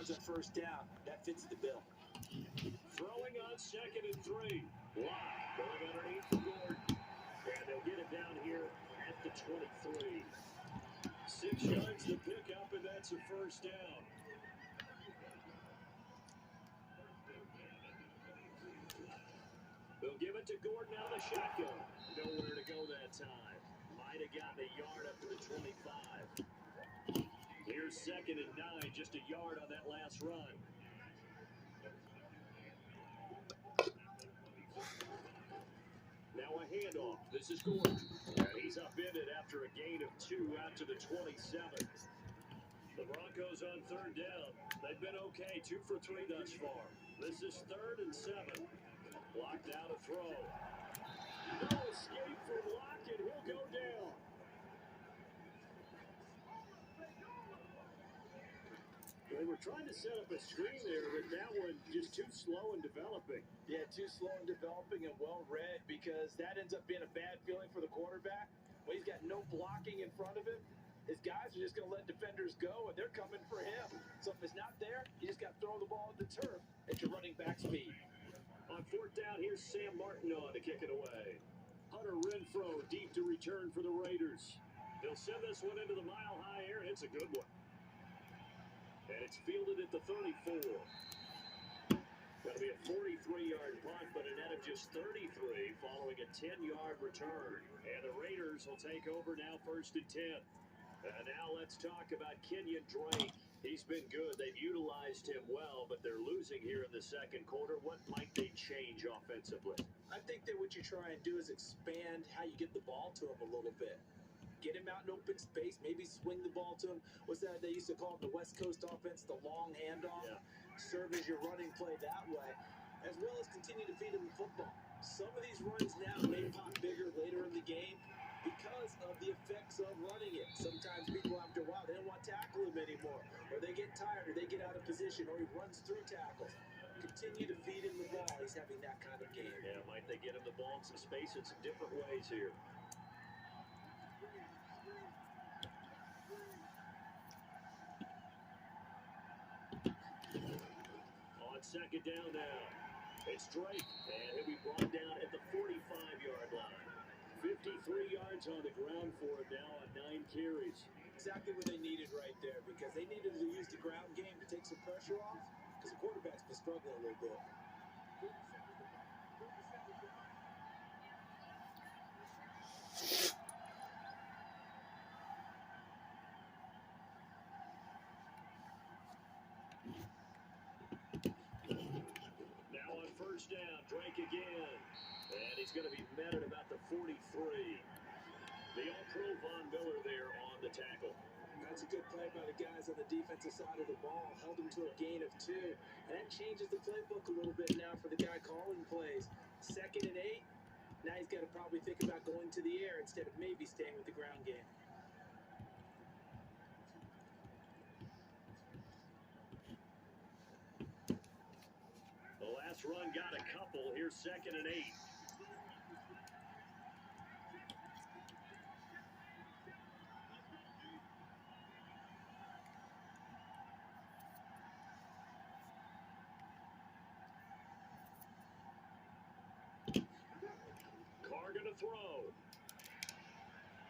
yards on first down. That fits the bill. Throwing on 2nd and 3. Lock going underneath the board. And they'll get it down here at the 23. 6 yards to pick up, and that's a first down. They'll give it to Gordon out of the shotgun. Nowhere to go that time. Might have gotten a yard up to the 25. Here's 2nd and 9, just a yard on that last run. Now a handoff. This is Gordon. And he's upended after a gain of 2 out to the 27. The Broncos on 3rd down. They've been okay, 2 for 3 thus far. This is 3rd and 7. Blocked out a throw. No escape from Lockett. He'll go down. They were trying to set up a screen there, but that one just too slow in developing. Yeah, too slow in developing and well read, because that ends up being a bad feeling for the quarterback. When he's got no blocking in front of him, his guys are just going to let defenders go, and they're coming for him. So if it's not there, you just got to throw the ball at the turf at your running back speed. On 4th down, here's Sam Martin on to kick it away. Hunter Renfrow deep to return for the Raiders. They'll send this one into the mile-high air, and it's a good one. And it's fielded at the 34. That'll be a 43-yard punt, but a net of just 33 following a 10-yard return. And the Raiders will take over now 1st and 10. And now let's talk about Kenyon Drake. He's been good. They've utilized him well, but they're losing here in the 2nd quarter. What might they change offensively? I think that what you try and do is expand how you get the ball to him a little bit. Get him out in open space, maybe swing the ball to him. What's that they used to call it in the West Coast offense, the long handoff? Yeah. Serve as your running play that way, as well as continue to feed him the football. Some of these runs now may pop bigger later in the game because of the effects of running it. Sometimes people, after a while, they don't want to tackle him anymore, or they get tired, or they get out of position, or he runs through tackles. Continue to feed him the ball. He's having that kind of game. Yeah, might they get him the ball in some space in some different ways here. On 2nd down now, it's Drake, and he'll be brought down at the 45-yard line. 53 yards on the ground for him now on 9 carries. Exactly what they needed right there, because they needed to use the ground game to take some pressure off, because the quarterback's been struggling a little bit. Now on 1st down, Drake again. And he's going to be met at about the 43. The All-Pro Von Miller there on the tackle. That's a good play by the guys on the defensive side of the ball. Held him to a gain of 2. And that changes the playbook a little bit now for the guy calling plays. 2nd and 8. Now he's got to probably think about going to the air instead of maybe staying with the ground game. The last run got a couple. Here's 2nd and 8. Carr gonna throw.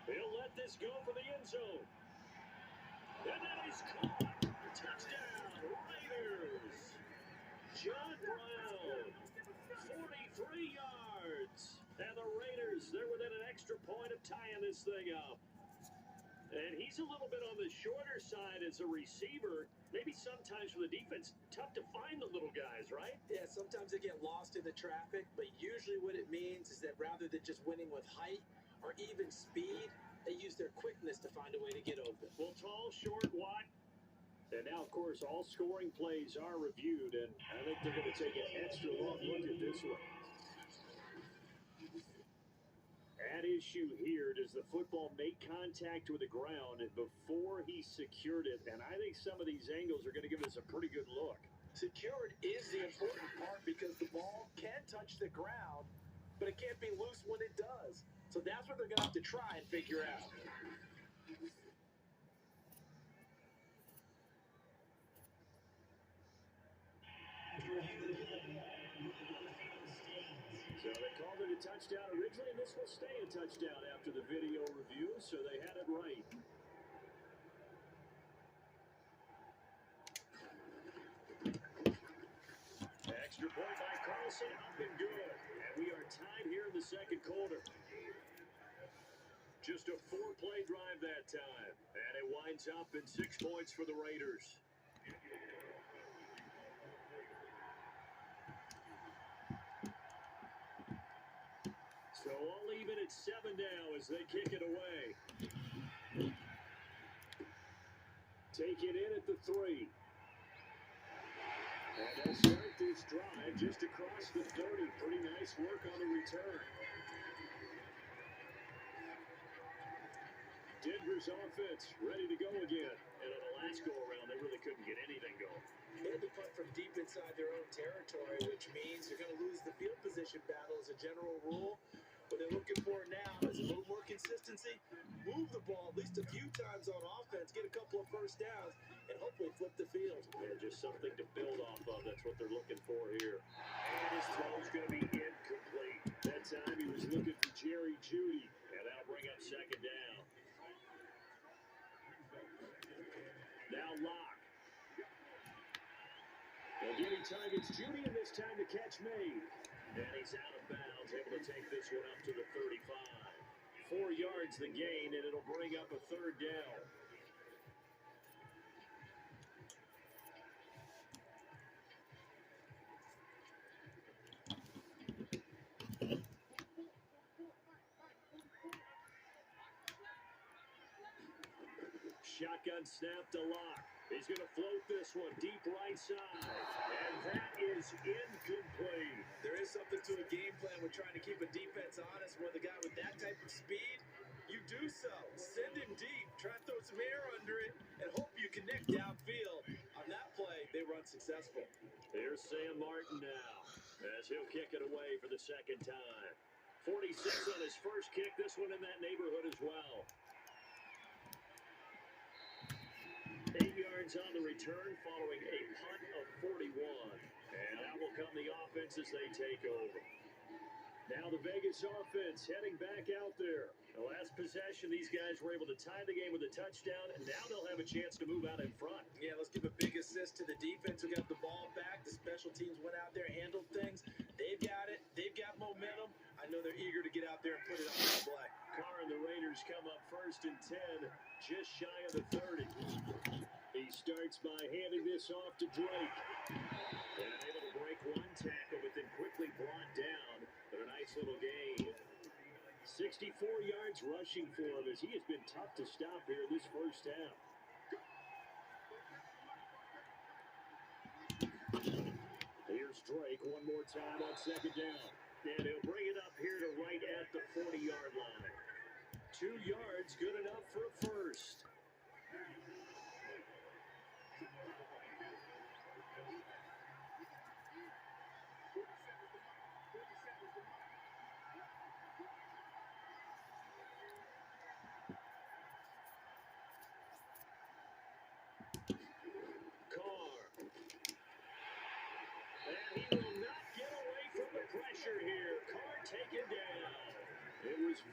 He'll let this go for the end zone. And then he's caught. Touchdown, Raiders. John Brown, 43 yards. And the Raiders, they're within an extra point of tying this thing up. And he's a little bit on the shorter side as a receiver. Maybe sometimes for the defense, tough to find the little guys, right? Yeah, sometimes they get lost in the traffic, but usually what it means is that rather than just winning with height or even speed, they use their quickness to find a way to get open. Well, tall, short, wide. And now, of course, all scoring plays are reviewed, and I think they're going to take an extra long look at this one. At issue here, does the football make contact with the ground before he secured it? And I think some of these angles are going to give us a pretty good look. Secured is the important part, because the ball can touch the ground, but it can't be loose when it does. So that's what they're going to have to try and figure out. So they called it a touchdown originally, and this will stay a touchdown after the video review, so they had it right. Extra point by Carlson, up and good. And we are tied here in the second quarter. Just a 4-play drive that time. And it winds up in 6 points for the Raiders. So all even at 7 now as they kick it away. Take it in at the 3. And they'll start this drive just across the 30. Pretty nice work on the return. Denver's offense ready to go again. And on the last go-around, they really couldn't get anything going. They had to punt from deep inside their own territory, which means they're going to lose the field position battle as a general rule. What they're looking for now is a little more consistency, move the ball at least a few times on offense, get a couple of first downs, and hopefully flip the field. And just something to build off of. That's what they're looking for here. And his throw's going to be incomplete. That time he was looking for Jerry Jeudy, and that'll bring up second down. Now Locke. They'll give him time. It's Jeudy, and this time the catch made. And he's out of bounds, able to take this one up to the 35. 4 yards the gain, and it'll bring up a third down. Shotgun snap to Locke. He's going to float this one deep right side. And that is incomplete. There is something to a game plan with trying to keep a defense honest with a guy with that type of speed. You do so. Send him deep. Try to throw some air under it and hope you connect downfield. On that play, they were unsuccessful. Here's Sam Martin now as he'll kick it away for the second time. 46 on his first kick. This one in that neighborhood as well. 8 yards on the return following a punt of 41. And that will come the offense as they take over. Now the Vegas offense heading back out there. The last possession, these guys were able to tie the game with a touchdown, and now they'll have a chance to move out in front. Yeah, let's give a big assist to the defense who got the ball back. The special teams went out there, handled things. They've got it. They've got momentum. I know they're eager to get out there and put it on display. Carr and the Raiders come up 1st and 10, just shy of the 30. He starts by handing this off to Drake. And able to break one tackle, but then quickly brought down. But a nice little gain. 64 yards rushing for him as he has been tough to stop here this first half. Here's Drake one more time on second down. And he'll bring it up here to right at the 40-yard line. 2 yards, good enough for a first.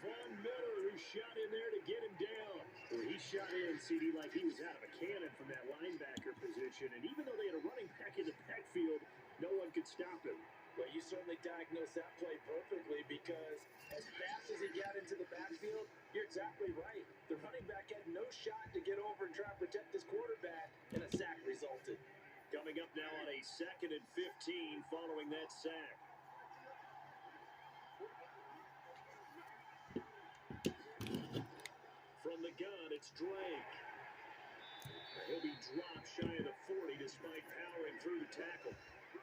Von Miller who shot in there to get him down. Well, he shot in, CD, like he was out of a cannon from that linebacker position. And even though they had a running back in the backfield, no one could stop him. Well, you certainly diagnosed that play perfectly because as fast as he got into the backfield, you're exactly right. The running back had no shot to get over and try to protect his quarterback, and a sack resulted. Coming up now on a 2nd and 15 following that sack. From the gun, it's Drake. He'll be dropped shy of the 40 despite powering through the tackle.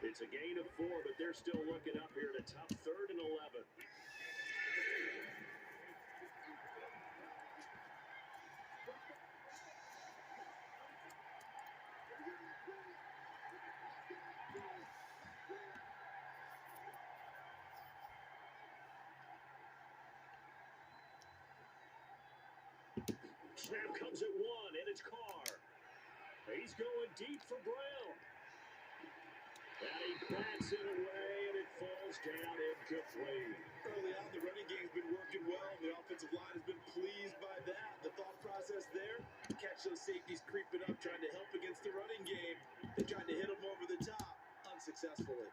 It's a gain of 4, but they're still looking up here at a tough 3rd and 11. Snap comes at 1, and it's Carr. He's going deep for Brown. And he Bats it away, and it falls down incomplete. Early on, the running game's been working well, and the offensive line has been pleased by that. The thought process there, catch those safeties creeping up, trying to help against the running game. They tried to hit them over the top, unsuccessfully.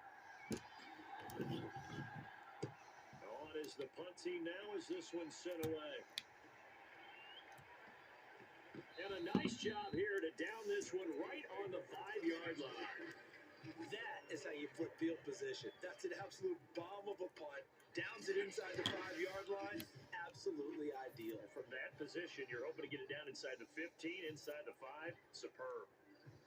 On is the punt team now as this one's sent away. And a nice job here to down this one right on the 5-yard line. That is how you flip field position. That's an absolute bomb of a punt. Downs it inside the 5-yard line. Absolutely ideal. From that position, you're hoping to get it down inside the 15, inside the 5. Superb.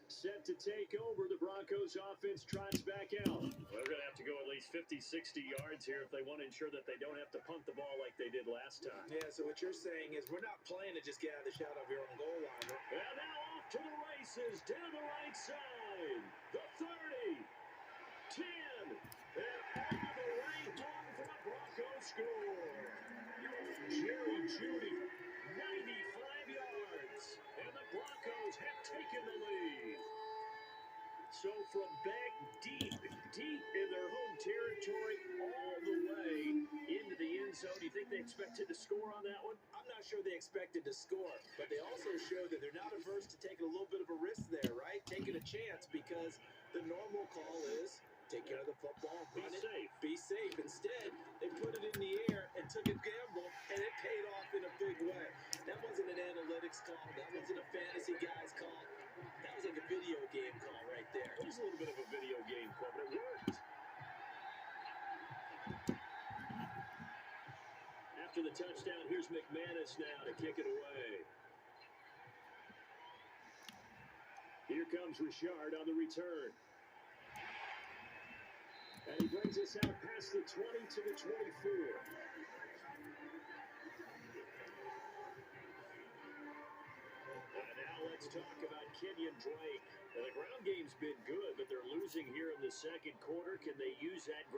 Set to take over, the Broncos offense trots back out. They're going to have to go at least 50, 60 yards here if they want to ensure that they don't have to punt the ball like they did last time. Yeah, so what you're saying is we're not playing to just get out of the shot of your own goal line. And now off to the races, down the right side. The 30, 10, and all the way home for the Broncos score. Jerry Jeudy, 95 yards, and the Broncos have taken the lead. So from back deep in their home territory, all the way into the end zone, do you think they expected to score on that one? I'm not sure they expected to score, but they also showed that they're not averse to taking a little bit of a risk there, right? Taking a chance, because the normal call is take care of the football, run it, be safe. Instead, they put it in the air and took a gamble, and it paid off in a big way. That wasn't an analytics call. That wasn't a fantasy guy's call. That was like a video game call right there. It was a little bit of a video game call, but it worked. After the touchdown, here's McManus now to kick it away. Here comes Richard on the return. And he brings us out past the 20 to the 24. And now let's talk about Kenyon Drake. Now, the ground game's been good, but they're losing here in the second quarter. Can they use that ground